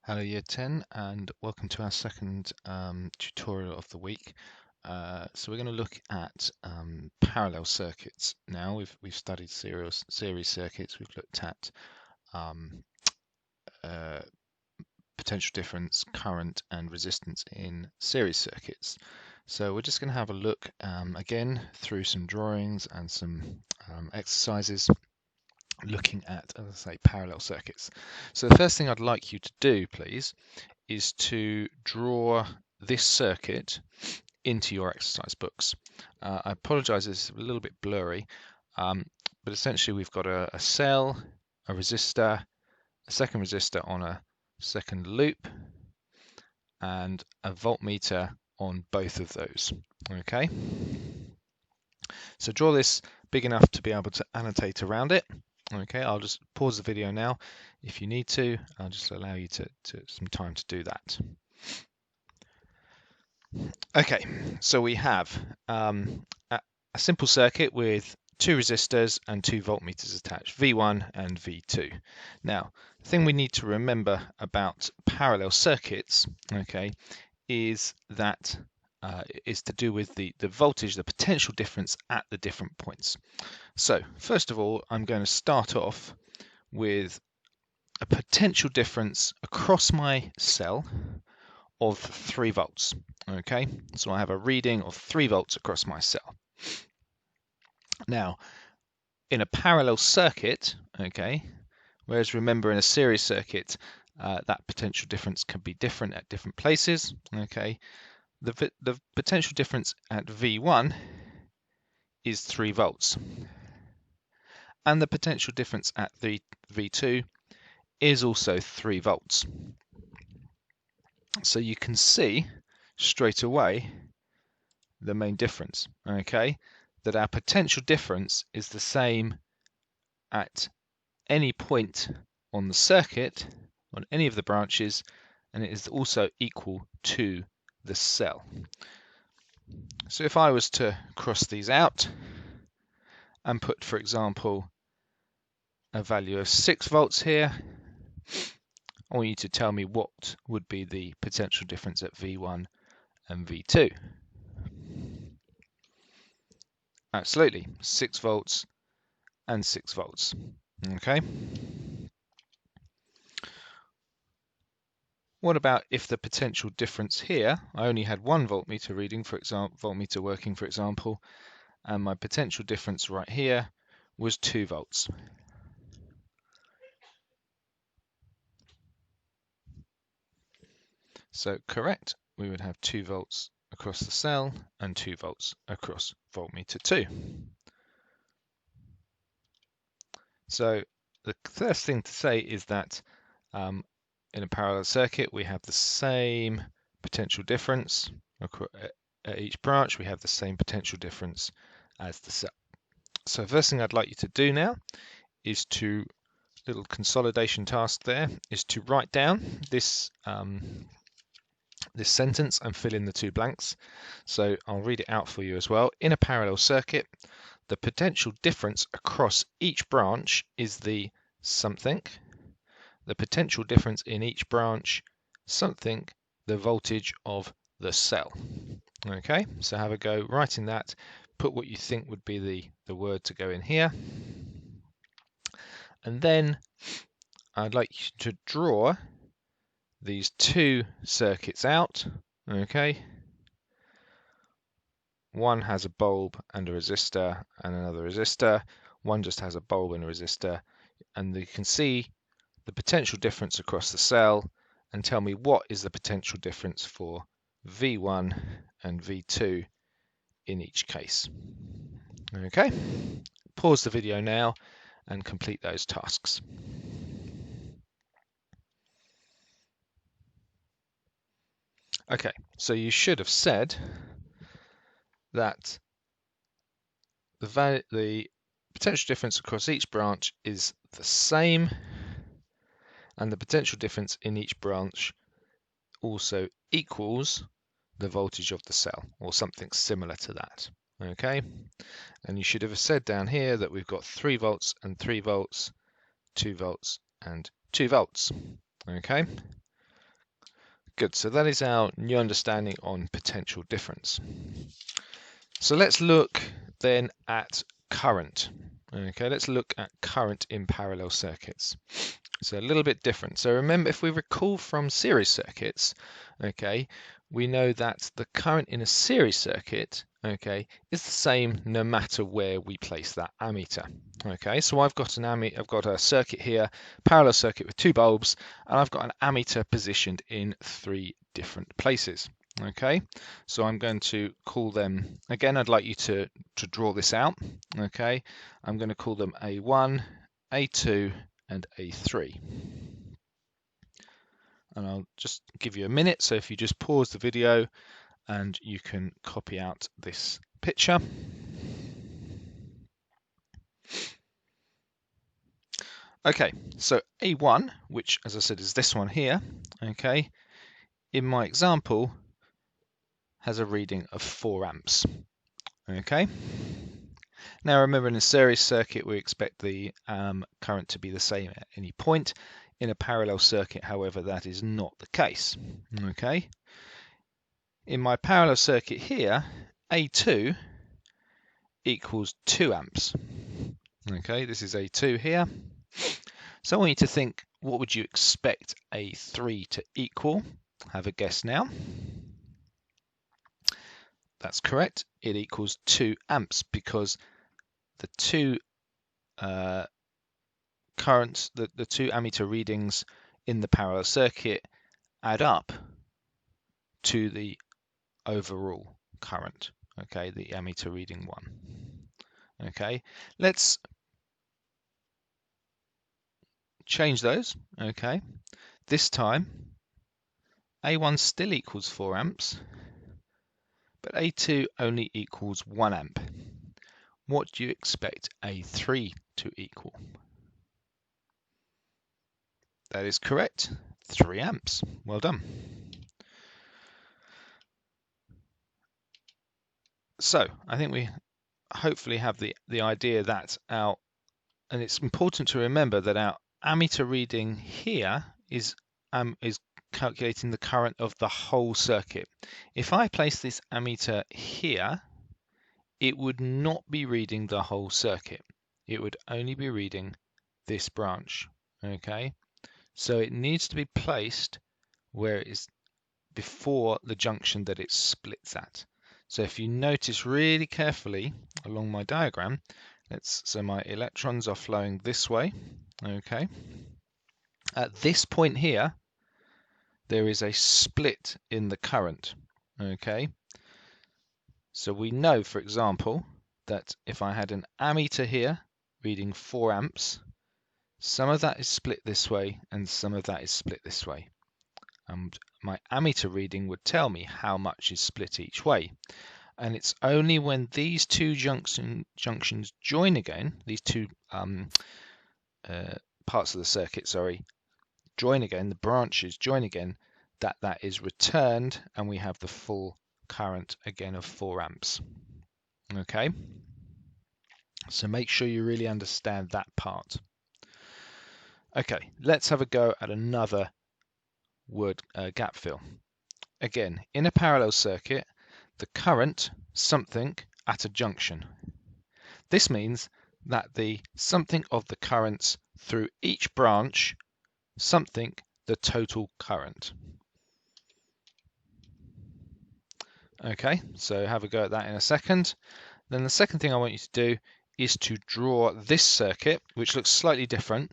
Hello Year 10 and welcome to our second tutorial of the week. So we're going to look at parallel circuits now. We've studied series circuits, we've looked at um, uh, potential difference, current and resistance in series circuits. So we're just going to have a look again through some drawings and some exercises looking at, as I say, parallel circuits. So the first thing I'd like you to do, please, is to draw this circuit into your exercise books. I apologize, it's a little bit blurry, but essentially we've got a cell, a resistor, a second resistor on a second loop, and a voltmeter on both of those. Okay, so draw this big enough to be able to annotate around it. Okay, I'll just pause the video now. If you need to, I'll just allow you to some time to do that. Okay, so we have a simple circuit with two resistors and two voltmeters attached, V1 and V2. Now, the thing we need to remember about parallel circuits, okay, is that is to do with the voltage, the potential difference at the different points. So, first of all, I'm going to start off with a potential difference across my cell of 3 volts. Okay, so I have a reading of 3 volts across my cell. Now, in a parallel circuit, okay, whereas remember in a series circuit, that potential difference can be different at different places. Okay, the potential difference at V1 is 3 volts, and the potential difference at V2 is also 3 volts. So you can see straight away the main difference, okay, that our potential difference is the same at any point on the circuit, on any of the branches, and it is also equal to the cell. So if I was to cross these out and put, for example, a value of 6 volts here, I want you to tell me what would be the potential difference at V1 and V2. Absolutely, 6 volts and 6 volts. Okay. What about if the potential difference here, I only had 1 voltmeter reading, for example, voltmeter working, for example, and my potential difference right here was 2 volts. So correct, we would have 2 volts across the cell and 2 volts across voltmeter 2. So the first thing to say is that in a parallel circuit we have the same potential difference at each branch. We have the same potential difference as the cell. So first thing I'd like you to do now is to, little consolidation task there, is to write down this this sentence and fill in the 2 blanks. So I'll read it out for you as well. In a parallel circuit, the potential difference across each branch is the something. The potential difference in each branch, something, the voltage of the cell. Okay, so have a go writing that. Put what you think would be the word to go in here. And then I'd like you to draw these 2 circuits out. Okay, one has a bulb and a resistor and another resistor. One just has a bulb and a resistor, and you can see the potential difference across the cell and tell me what is the potential difference for V1 and V2 in each case. Okay, pause the video now and complete those tasks. Okay, so you should have said that the potential difference across each branch is the same, and the potential difference in each branch also equals the voltage of the cell, or something similar to that. Okay, and you should have said down here that we've got 3 volts and 3 volts, 2 volts and 2 volts. Okay, Good, so that is our new understanding on potential difference. So let's look then at current. Okay, let's look at current in parallel circuits. So a little bit different. So remember, if we recall from series circuits, okay, we know that the current in a series circuit, okay, is the same no matter where we place that ammeter. Okay, so I've got a circuit here, parallel circuit with two bulbs, and I've got an ammeter positioned in 3 different places. Okay, so I'm going to call them, again, I'd like you to draw this out. Okay, I'm going to call them A1, A2, and A3. And I'll just give you a minute, so if you just pause the video and you can copy out this picture. Okay, so A1, which as I said is this one here, okay, in my example has a reading of 4 amps. Okay, now remember, in a series circuit we expect the current to be the same at any point. In a parallel circuit, however, that is not the case. Okay, in my parallel circuit here, A2 equals 2 amps. Okay, this is A2 here. So I want you to think, what would you expect A3 to equal? Have a guess now. That's correct. It equals 2 amps because the two currents, the 2 ammeter readings in the parallel circuit add up to the overall current. Okay, the ammeter reading 1. Okay, let's change those. Okay, this time A1 still equals 4 amps, but A2 only equals 1 amp. What do you expect A3 to equal? That is correct, 3 amps. Well done. So I think we hopefully have the idea that and it's important to remember that our ammeter reading here is calculating the current of the whole circuit. If I place this ammeter here, it would not be reading the whole circuit. It would only be reading this branch. Okay, so it needs to be placed where it is before the junction that it splits at. So if you notice really carefully along my diagram, so my electrons are flowing this way. Okay, at this point here there is a split in the current. Okay, so we know, for example, that if I had an ammeter here reading 4 amps, some of that is split this way and some of that is split this way. And my ammeter reading would tell me how much is split each way. And it's only when these two junctions join again, these two parts of the circuit, join again, the branches join again, that is returned and we have the full current again of 4 amps. Okay, so make sure you really understand that part. Okay, let's have a go at another word gap fill. Again, in a parallel circuit, the current something at a junction. This means that the something of the currents through each branch something the total current. Okay, so have a go at that in a second. Then the second thing I want you to do is to draw this circuit, which looks slightly different.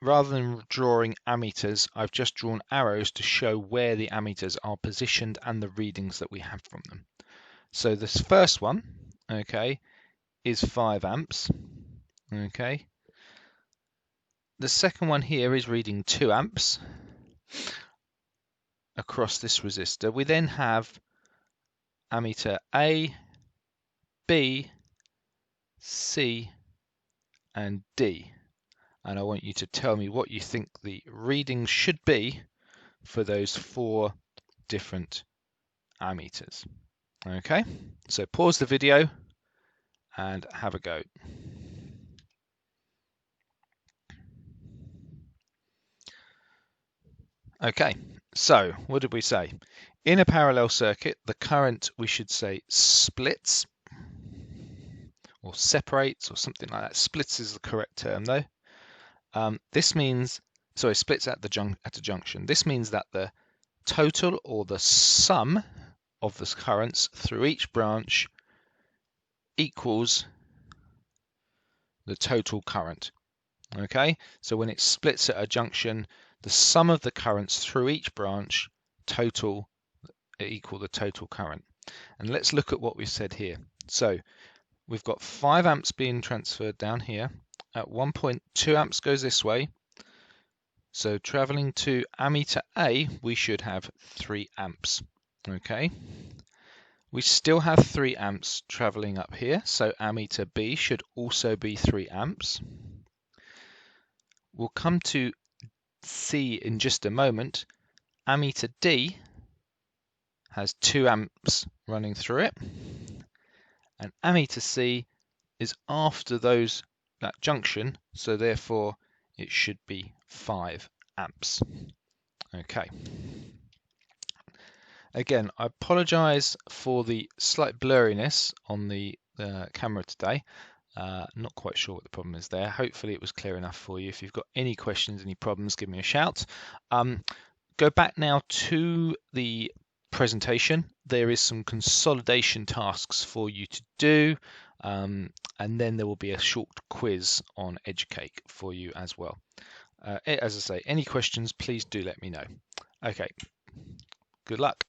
Rather than drawing ammeters, I've just drawn arrows to show where the ammeters are positioned and the readings that we have from them. So this first one, okay, is 5 amps. Okay. The second one here is reading 2 amps across this resistor. We then have ammeter A, B, C, and D. And I want you to tell me what you think the readings should be for those 4 different ammeters. Okay, so pause the video and have a go. Okay, So what did we say? In a parallel circuit, the current, we should say, splits or separates or something like that. Splits is the correct term though. This means, sorry, splits at a junction. This means that the total or the sum of the currents through each branch equals the total current. Okay, so when it splits at a junction, the sum of the currents through each branch equal the total current. And let's look at what we said here. So we've got 5 amps being transferred down here. At one point, 2 amps goes this way. So traveling to ammeter A, we should have 3 amps. Okay. We still have 3 amps traveling up here, so ammeter B should also be 3 amps. We'll come to C in just a moment. Ammeter D has 2 amps running through it, and ammeter C is after that junction, so therefore it should be 5 amps. Okay. Again, I apologize for the slight blurriness on the camera today. Not quite sure what the problem is there. Hopefully it was clear enough for you. If you've got any questions, any problems, give me a shout. Go back now to the presentation. There is some consolidation tasks for you to do, and then there will be a short quiz on EduCake for you as well. As I say, any questions, please do let me know. Okay, good luck.